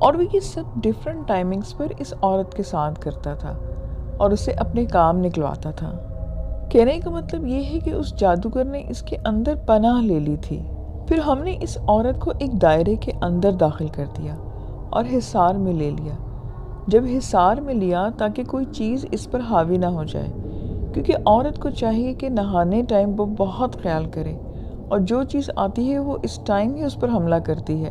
اور وہ یہ سب ڈیفرنٹ ٹائمنگز پر اس عورت کے ساتھ کرتا تھا اور اسے اپنے کام نکلواتا تھا۔ کہنے کا مطلب یہ ہے کہ اس جادوگر نے اس کے اندر پناہ لے لی تھی۔ پھر ہم نے اس عورت کو ایک دائرے کے اندر داخل کر دیا اور حصار میں لے لیا۔ جب حصار میں لیا تاکہ کوئی چیز اس پر حاوی نہ ہو جائے، کیونکہ عورت کو چاہیے کہ نہانے ٹائم وہ بہت خیال کرے اور جو چیز آتی ہے وہ اس ٹائم ہی اس پر حملہ کرتی ہے۔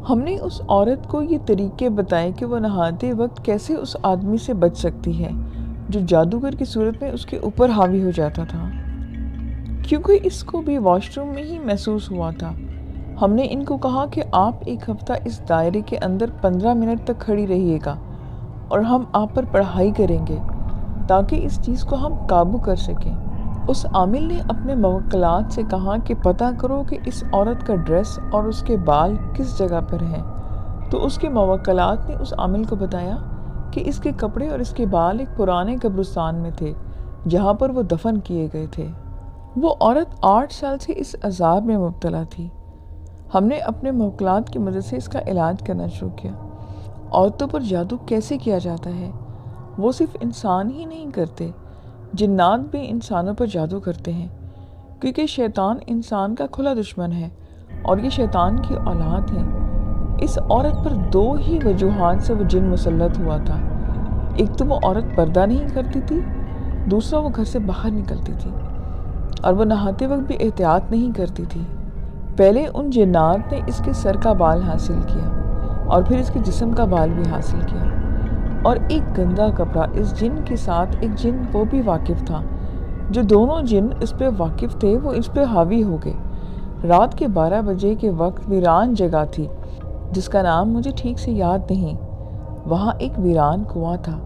ہم نے اس عورت کو یہ طریقے بتائے کہ وہ نہاتے وقت کیسے اس آدمی سے بچ سکتی ہے جو جادوگر کی صورت میں اس کے اوپر حاوی ہو جاتا تھا، کیونکہ اس کو بھی واش روم میں ہی محسوس ہوا تھا۔ ہم نے ان کو کہا کہ آپ ایک ہفتہ اس دائرے کے اندر 15 منٹ تک کھڑی رہیے گا اور ہم آپ پر پڑھائی کریں گے تاکہ اس چیز کو ہم قابو کر سکیں۔ اس عامل نے اپنے موکلات سے کہا کہ پتہ کرو کہ اس عورت کا ڈریس اور اس کے بال کس جگہ پر ہیں، تو اس کے موکلات نے اس عامل کو بتایا کہ اس کے کپڑے اور اس کے بال ایک پرانے قبرستان میں تھے جہاں پر وہ دفن کیے گئے تھے۔ وہ عورت 8 سال سے اس عذاب میں مبتلا تھی۔ ہم نے اپنے موکلات کی مدد سے اس کا علاج کرنا شروع کیا۔ عورتوں پر جادو کیسے کیا جاتا ہے؟ وہ صرف انسان ہی نہیں کرتے، جنات بھی انسانوں پر جادو کرتے ہیں، کیونکہ شیطان انسان کا کھلا دشمن ہے اور یہ شیطان کی اولاد ہیں۔ اس عورت پر 2 ہی وجوہات سے وہ جن مسلط ہوا تھا۔ ایک تو وہ عورت پردہ نہیں کرتی تھی، دوسرا وہ گھر سے باہر نکلتی تھی اور وہ نہاتے وقت بھی احتیاط نہیں کرتی تھی۔ پہلے ان جنات نے اس کے سر کا بال حاصل کیا اور پھر اس کے جسم کا بال بھی حاصل کیا، اور ایک گندا کپڑا اس جن کے ساتھ ایک جن وہ بھی واقف تھا۔ جو دونوں جن اس پہ واقف تھے وہ اس پہ حاوی ہو گئے۔ رات کے 12 بجے کے وقت ویران جگہ تھی جس کا نام مجھے ٹھیک سے یاد نہیں۔ وہاں ایک ویران کنواں تھا۔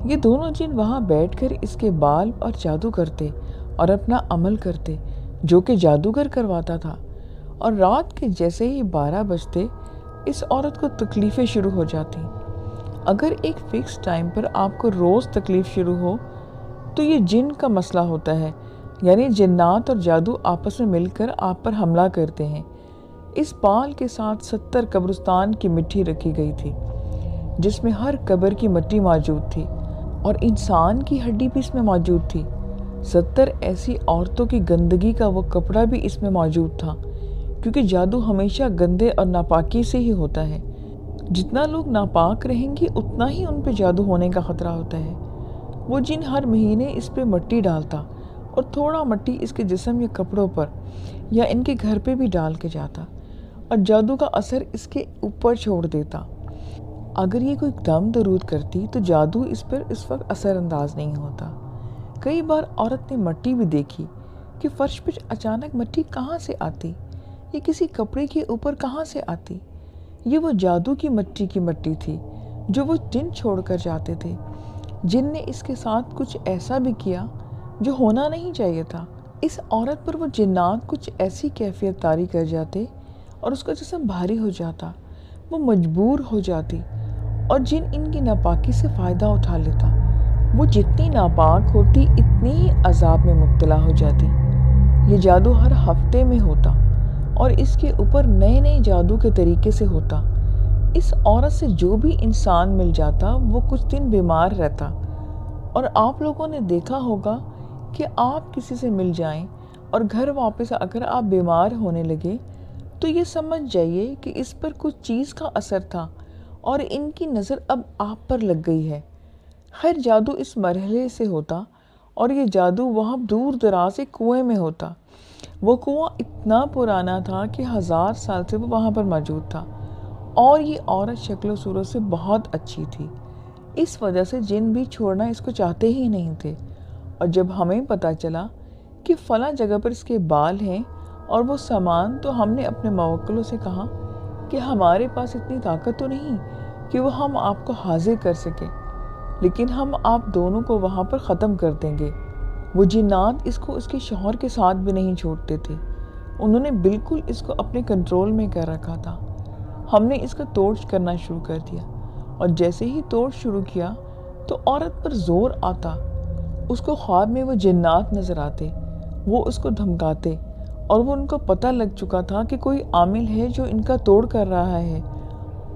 یہ دونوں جن وہاں بیٹھ کر اس کے بال اور جادو کرتے اور اپنا عمل کرتے جو کہ جادوگر کرواتا تھا، اور رات کے جیسے ہی 12 بجتے اس عورت کو تکلیفیں شروع ہو جاتی۔ اگر ایک فکس ٹائم پر آپ کو روز تکلیف شروع ہو تو یہ جن کا مسئلہ ہوتا ہے، یعنی جنات اور جادو آپس میں مل کر آپ پر حملہ کرتے ہیں۔ اس بال کے ساتھ 70 قبرستان کی مٹی رکھی گئی تھی جس میں ہر قبر کی مٹی موجود تھی اور انسان کی ہڈی بھی اس میں موجود تھی۔ 70 ایسی عورتوں کی گندگی کا وہ کپڑا بھی اس میں موجود تھا، کیونکہ جادو ہمیشہ گندے اور ناپاکی سے ہی ہوتا ہے۔ جتنا لوگ ناپاک رہیں گے اتنا ہی ان پہ جادو ہونے کا خطرہ ہوتا ہے۔ وہ جن ہر مہینے اس پہ مٹی ڈالتا اور تھوڑا مٹی اس کے جسم یا کپڑوں پر یا ان کے گھر پہ بھی ڈال کے جاتا اور جادو کا اثر اس کے اوپر چھوڑ دیتا۔ اگر یہ کوئی دم درود کرتی تو جادو اس پر اس وقت اثر انداز نہیں ہوتا۔ کئی بار عورت نے مٹی بھی دیکھی کہ فرش پر اچانک مٹی کہاں سے آتی، یہ کسی کپڑے کے اوپر کہاں سے آتی۔ یہ وہ جادو کی مٹی تھی جو وہ جن چھوڑ کر جاتے تھے۔ جن نے اس کے ساتھ کچھ ایسا بھی کیا جو ہونا نہیں چاہیے تھا۔ اس عورت پر وہ جنات کچھ ایسی کیفیت طاری کر جاتے اور اس کا جسم بھاری ہو جاتا، وہ مجبور ہو جاتی اور جن ان کی ناپاکی سے فائدہ اٹھا لیتا۔ وہ جتنی ناپاک ہوتی اتنی ہی عذاب میں مبتلا ہو جاتی۔ یہ جادو ہر ہفتے میں ہوتا اور اس کے اوپر نئے نئے جادو کے طریقے سے ہوتا۔ اس عورت سے جو بھی انسان مل جاتا وہ کچھ دن بیمار رہتا، اور آپ لوگوں نے دیکھا ہوگا کہ آپ کسی سے مل جائیں اور گھر واپس اگر آپ بیمار ہونے لگے تو یہ سمجھ جائیے کہ اس پر کچھ چیز کا اثر تھا اور ان کی نظر اب آپ پر لگ گئی ہے۔ خیر جادو اس مرحلے سے ہوتا اور یہ جادو وہاں دور دراز ایک کنویں میں ہوتا۔ وہ کنواں اتنا پرانا تھا کہ 1000 سال سے وہ وہاں پر موجود تھا، اور یہ عورت شکل و صورت سے بہت اچھی تھی۔ اس وجہ سے جن بھی چھوڑنا اس کو چاہتے ہی نہیں تھے، اور جب ہمیں پتہ چلا کہ فلاں جگہ پر اس کے بال ہیں اور وہ سامان، تو ہم نے اپنے موکلوں سے کہا کہ ہمارے پاس اتنی طاقت تو نہیں کہ وہ ہم آپ کو حاضر کر سکیں، لیکن ہم آپ دونوں کو وہاں پر ختم کر دیں گے۔ وہ جنات اس کو اس کے شوہر کے ساتھ بھی نہیں چھوڑتے تھے، انہوں نے بالکل اس کو اپنے کنٹرول میں کر رکھا تھا۔ ہم نے اس کا توڑ کرنا شروع کر دیا، اور جیسے ہی توڑ شروع کیا تو عورت پر زور آتا۔ اس کو خواب میں وہ جنات نظر آتے، وہ اس کو دھمکاتے، اور وہ ان کو پتہ لگ چکا تھا کہ کوئی عامل ہے جو ان کا توڑ کر رہا ہے،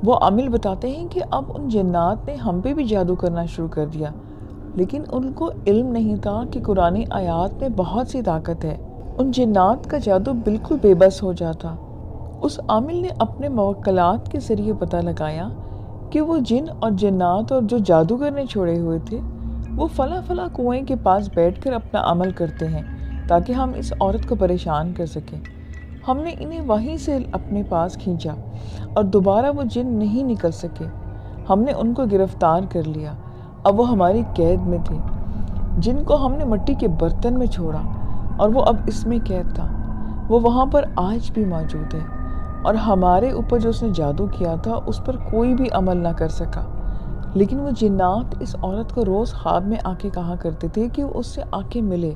وہ عامل بتاتے ہیں کہ اب ان جنات نے ہم پہ بھی جادو کرنا شروع کر دیا، لیکن ان کو علم نہیں تھا کہ قرآنی آیات میں بہت سی طاقت ہے۔ ان جنات کا جادو بالکل بے بس ہو جاتا۔ اس عامل نے اپنے موکلات کے ذریعے پتہ لگایا کہ وہ جن اور جنات اور جو جادوگر نے چھوڑے ہوئے تھے وہ فلاں فلاں کنویں کے پاس بیٹھ کر اپنا عمل کرتے ہیں تاکہ ہم اس عورت کو پریشان کر سکیں۔ ہم نے انہیں وہیں سے اپنے پاس کھینچا اور دوبارہ وہ جن نہیں نکل سکے۔ ہم نے ان کو گرفتار کر لیا، اب وہ ہماری قید میں تھے۔ جن کو ہم نے مٹی کے برتن میں چھوڑا اور وہ اب اس میں قید تھا، وہ وہاں پر آج بھی موجود ہے، اور ہمارے اوپر جو اس نے جادو کیا تھا اس پر کوئی بھی عمل نہ کر سکا۔ لیکن وہ جنات اس عورت کو روز خواب میں آ کے کہا کرتے تھے کہ وہ اس سے آ کے ملے۔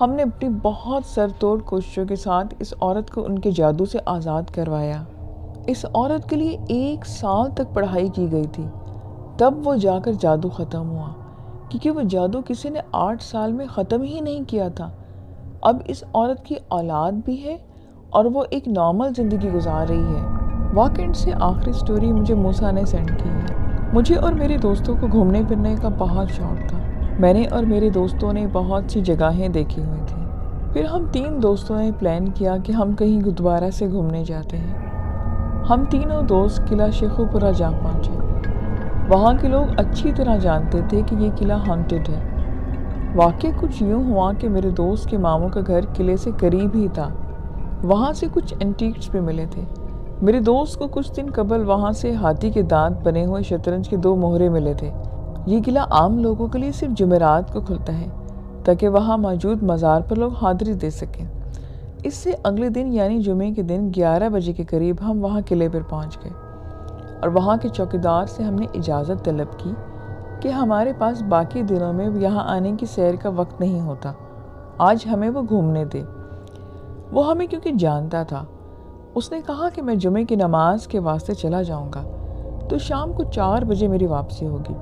ہم نے اپنی بہت سر توڑ کوششوں کے ساتھ اس عورت کو ان کے جادو سے آزاد کروایا۔ اس عورت کے لیے 1 سال تک پڑھائی کی گئی تھی، تب وہ جا کر جادو ختم ہوا، کیونکہ وہ جادو کسی نے 8 سال میں ختم ہی نہیں کیا تھا۔ اب اس عورت کی اولاد بھی ہے اور وہ ایک نارمل زندگی گزار رہی ہے۔ واقعی سے آخری سٹوری مجھے موسیٰ نے سینڈ کی ہے۔ مجھے اور میرے دوستوں کو گھومنے پھرنے کا بہت شوق تھا۔ میں نے اور میرے دوستوں نے بہت سی جگہیں دیکھی ہوئی تھیں۔ پھر ہم 3 دوستوں نے پلان کیا کہ ہم کہیں دوبارہ سے گھومنے جاتے ہیں۔ ہم تینوں دوست قلعہ شیخو پورہ جا پہنچے۔ وہاں کے لوگ اچھی طرح جانتے تھے کہ یہ قلعہ ہانٹڈ ہے۔ واقعہ کچھ یوں ہوا کہ میرے دوست کے ماموں کا گھر قلعے سے قریب ہی تھا۔ وہاں سے کچھ اینٹیکس بھی ملے تھے۔ میرے دوست کو کچھ دن قبل وہاں سے ہاتھی کے دانت بنے ہوئے شطرنج کے 2 مہرے ملے تھے۔ یہ قلعہ عام لوگوں کے لیے صرف جمعرات کو کھلتا ہے تاکہ وہاں موجود مزار پر لوگ حاضری دے سکیں۔ اس سے اگلے دن یعنی جمعے کے دن 11 بجے کے قریب ہم وہاں قلعے پر پہنچ گئے، اور وہاں کے چوکیدار سے ہم نے اجازت طلب کی کہ ہمارے پاس باقی دنوں میں یہاں آنے کی سیر کا وقت نہیں ہوتا، آج ہمیں وہ گھومنے دے۔ وہ ہمیں کیونکہ جانتا تھا، اس نے کہا کہ میں جمعے کی نماز کے واسطے چلا جاؤں گا تو شام کو 4 بجے میری واپسی ہوگی،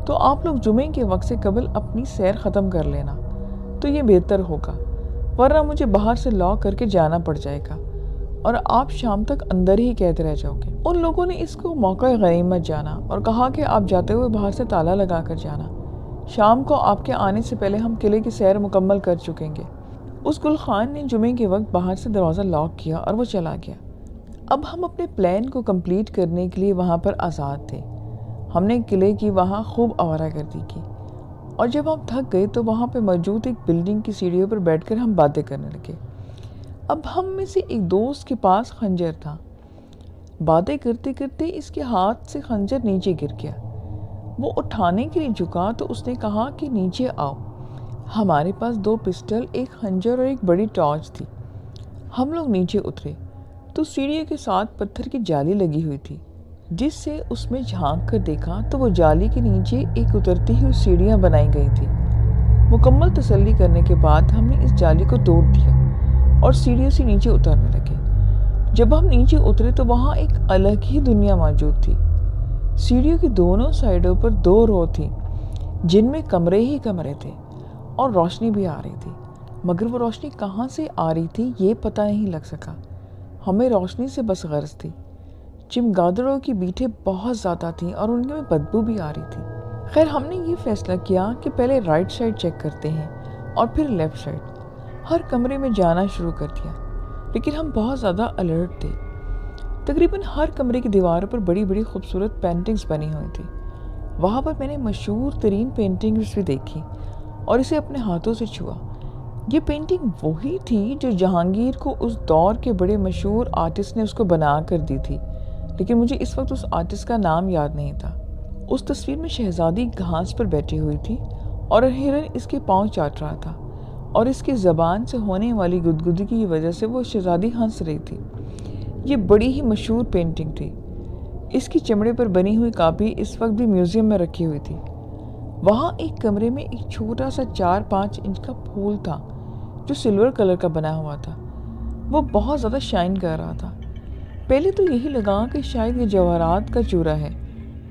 تو آپ لوگ جمعے کے وقت سے قبل اپنی سیر ختم کر لینا تو یہ بہتر ہوگا، ورنہ مجھے باہر سے لاک کر کے جانا پڑ جائے گا اور آپ شام تک اندر ہی قید رہ جاؤ گے۔ ان لوگوں نے اس کو موقع غنیمت جانا اور کہا کہ آپ جاتے ہوئے باہر سے تالا لگا کر جانا، شام کو آپ کے آنے سے پہلے ہم قلعے کی سیر مکمل کر چکیں گے۔ اس گل خان نے جمعے کے وقت باہر سے دروازہ لاک کیا اور وہ چلا گیا۔ اب ہم اپنے پلان کو کمپلیٹ کرنے کے لیے وہاں پر آزاد تھے۔ ہم نے قلعے کی وہاں خوب آوارہ گردی کی، اور جب ہم تھک گئے تو وہاں پہ موجود ایک بلڈنگ کی سیڑھیوں پر بیٹھ کر ہم باتیں کرنے لگے۔ اب ہم میں سے ایک دوست کے پاس خنجر تھا۔ باتیں کرتے کرتے اس کے ہاتھ سے خنجر نیچے گر گیا۔ وہ اٹھانے کے لیے جھکا تو اس نے کہا کہ نیچے آؤ۔ ہمارے پاس 2 پسٹل، ایک خنجر اور ایک بڑی ٹارچ تھی۔ ہم لوگ نیچے اترے تو سیڑھیوں کے ساتھ پتھر کی جالی لگی ہوئی تھی، جس سے اس میں جھانک کر دیکھا تو وہ جالی کے نیچے ایک اترتی ہوئی سیڑھیاں بنائی گئی تھی۔ مکمل تسلی کرنے کے بعد ہم نے اس جالی کو توڑ دیا اور سیڑھیوں سے نیچے اترنے لگے۔ جب ہم نیچے اترے تو وہاں ایک الگ ہی دنیا موجود تھی۔ سیڑھیوں کی دونوں سائڈوں پر 2 رو تھی جن میں کمرے ہی کمرے تھے اور روشنی بھی آ رہی تھی، مگر وہ روشنی کہاں سے آ رہی تھی یہ پتہ نہیں لگ سکا۔ ہمیں روشنی سے بس غرض تھی۔ چمگادڑوں کی بیٹیں بہت زیادہ تھیں اور ان میں بدبو بھی آ رہی تھی۔ خیر ہم نے یہ فیصلہ کیا کہ پہلے رائٹ سائڈ چیک کرتے ہیں اور پھر لیفٹ سائڈ۔ ہر کمرے میں جانا شروع کر دیا، لیکن ہم بہت زیادہ الرٹ تھے۔ تقریباً ہر کمرے کی دیواروں پر بڑی بڑی خوبصورت پینٹنگز بنی ہوئی تھی۔ وہاں پر میں نے مشہور ترین پینٹنگز بھی دیکھی اور اسے اپنے ہاتھوں سے چھوا۔ یہ پینٹنگ وہی تھی جو جہانگیر کو اس دور کے بڑے مشہور آرٹسٹ نے اس کو بنا کر دی تھی، لیکن مجھے اس وقت اس آرٹسٹ کا نام یاد نہیں تھا۔ اس تصویر میں شہزادی گھاس پر بیٹھی ہوئی تھی اور ہرن اس کے پاؤں چاٹ رہا تھا، اور اس کی زبان سے ہونے والی گدگدی کی وجہ سے وہ شہزادی ہنس رہی تھی۔ یہ بڑی ہی مشہور پینٹنگ تھی۔ اس کی چمڑے پر بنی ہوئی کاپی اس وقت بھی میوزیم میں رکھی ہوئی تھی۔ وہاں ایک کمرے میں ایک چھوٹا سا 4-5 انچ کا پھول تھا جو سلور کلر کا بنا ہوا تھا۔ وہ بہت زیادہ شائن کر رہا تھا۔ پہلے تو یہی لگا کہ شاید یہ جواہرات کا چورا ہے،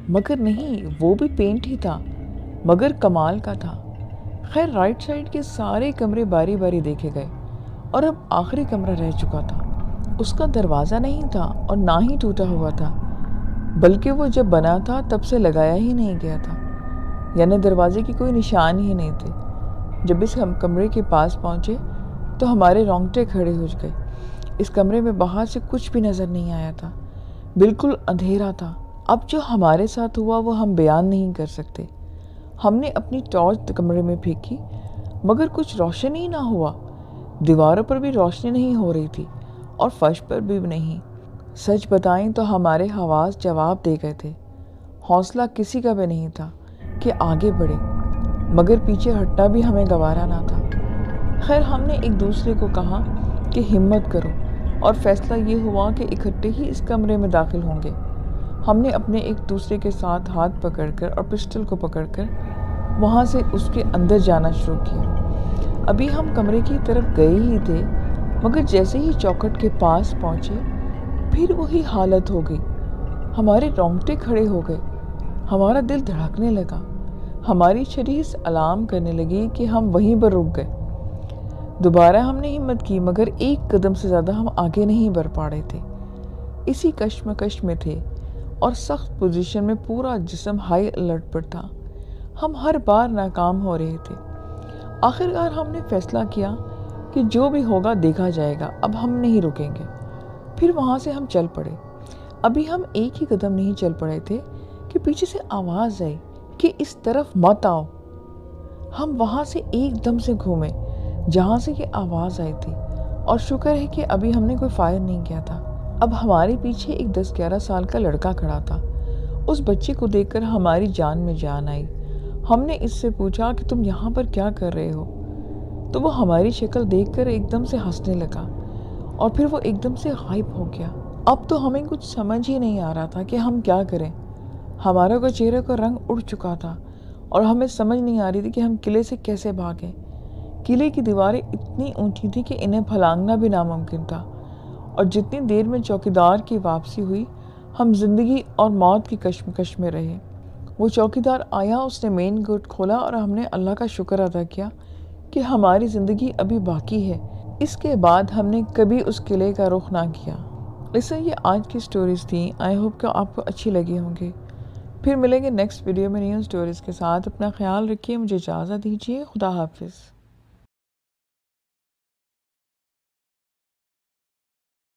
مگر نہیں، وہ بھی پینٹ ہی تھا، مگر کمال کا تھا۔ خیر رائٹ سائڈ کے سارے کمرے باری باری دیکھے گئے اور اب آخری کمرہ رہ چکا تھا۔ اس کا دروازہ نہیں تھا اور نہ ہی ٹوٹا ہوا تھا۔ بلکہ وہ جب بنا تھا تب سے لگایا ہی نہیں گیا تھا، یعنی دروازے کی کوئی نشان ہی نہیں تھے۔ جب اس کمرے کے پاس پہنچے تو ہمارے رونگٹے کھڑے ہو گئے۔ اس کمرے میں باہر سے کچھ بھی نظر نہیں آیا تھا، بالکل اندھیرا تھا۔ اب جو ہمارے ساتھ ہوا وہ ہم بیان نہیں کر سکتے۔ ہم نے اپنی ٹارچ کمرے میں پھینکی مگر کچھ روشن ہی نہ ہوا۔ دیواروں پر بھی روشنی نہیں ہو رہی تھی اور فرش پر بھی نہیں۔ سچ بتائیں تو ہمارے حواس جواب دے گئے تھے۔ حوصلہ کسی کا بھی نہیں تھا کہ آگے بڑھے، مگر پیچھے ہٹنا بھی ہمیں گوارا نہ تھا۔ خیر ہم نے ایک دوسرے کو کہا کہ ہمت کرو، اور فیصلہ یہ ہوا کہ اکٹھے ہی اس کمرے میں داخل ہوں گے۔ ہم نے اپنے ایک دوسرے کے ساتھ ہاتھ پکڑ کر اور پسٹل کو پکڑ کر وہاں سے اس کے اندر جانا شروع کیا۔ ابھی ہم کمرے کی طرف گئے ہی تھے مگر جیسے ہی چوکھٹ کے پاس پہنچے پھر وہی حالت ہو گئی۔ ہمارے رونگٹے کھڑے ہو گئے، ہمارا دل دھڑکنے لگا، ہماری شریر الارم کرنے لگی کہ ہم وہیں پر رک گئے۔ دوبارہ ہم نے ہمت کی مگر ایک قدم سے زیادہ ہم آگے نہیں بڑھ پا رہے تھے۔ اسی کشمکش میں تھے اور سخت پوزیشن میں پورا جسم ہائی الرٹ پر تھا۔ ہم ہر بار ناکام ہو رہے تھے۔ آخرکار ہم نے فیصلہ کیا کہ جو بھی ہوگا دیکھا جائے گا، اب ہم نہیں رکیں گے۔ پھر وہاں سے ہم چل پڑے۔ ابھی ہم ایک ہی قدم نہیں چل پڑے تھے کہ پیچھے سے آواز آئی کہ اس طرف مت آؤ۔ ہم وہاں سے ایک دم سے گھومے جہاں سے یہ آواز آئی تھی، اور شکر ہے کہ ابھی ہم نے کوئی فائر نہیں کیا تھا۔ اب ہمارے پیچھے ایک 10-11 سال کا لڑکا کھڑا تھا۔ اس بچے کو دیکھ کر ہماری جان میں جان آئی۔ ہم نے اس سے پوچھا کہ تم یہاں پر کیا کر رہے ہو؟ تو وہ ہماری شکل دیکھ کر ایک دم سے ہنسنے لگا اور پھر وہ ایک دم سے غائب ہو گیا۔ اب تو ہمیں کچھ سمجھ ہی نہیں آ رہا تھا کہ ہم کیا کریں۔ ہمارا چہرے کا رنگ اڑ چکا تھا اور ہمیں سمجھ نہیں آ رہی تھی کہ ہم قلعے سے کیسے بھاگیں۔ قلعے کی دیواریں اتنی اونچی تھی کہ انہیں پھلانگنا بھی ناممکن تھا، اور جتنی دیر میں چوکیدار کی واپسی ہوئی ہم زندگی اور موت کی کشمکش میں رہے۔ وہ چوکیدار آیا، اس نے مین گیٹ کھولا اور ہم نے اللہ کا شکر ادا کیا کہ ہماری زندگی ابھی باقی ہے۔ اس کے بعد ہم نے کبھی اس قلعے کا رخ نہ کیا۔ یہ آج کی سٹوریز تھیں۔ آئی ہوپ کہ آپ کو اچھی لگی ہوں گی۔ پھر ملیں گے نیکسٹ ویڈیو میں نیو سٹوریز کے ساتھ۔ اپنا خیال رکھیے، مجھے اجازت دیجیے۔ خدا حافظ۔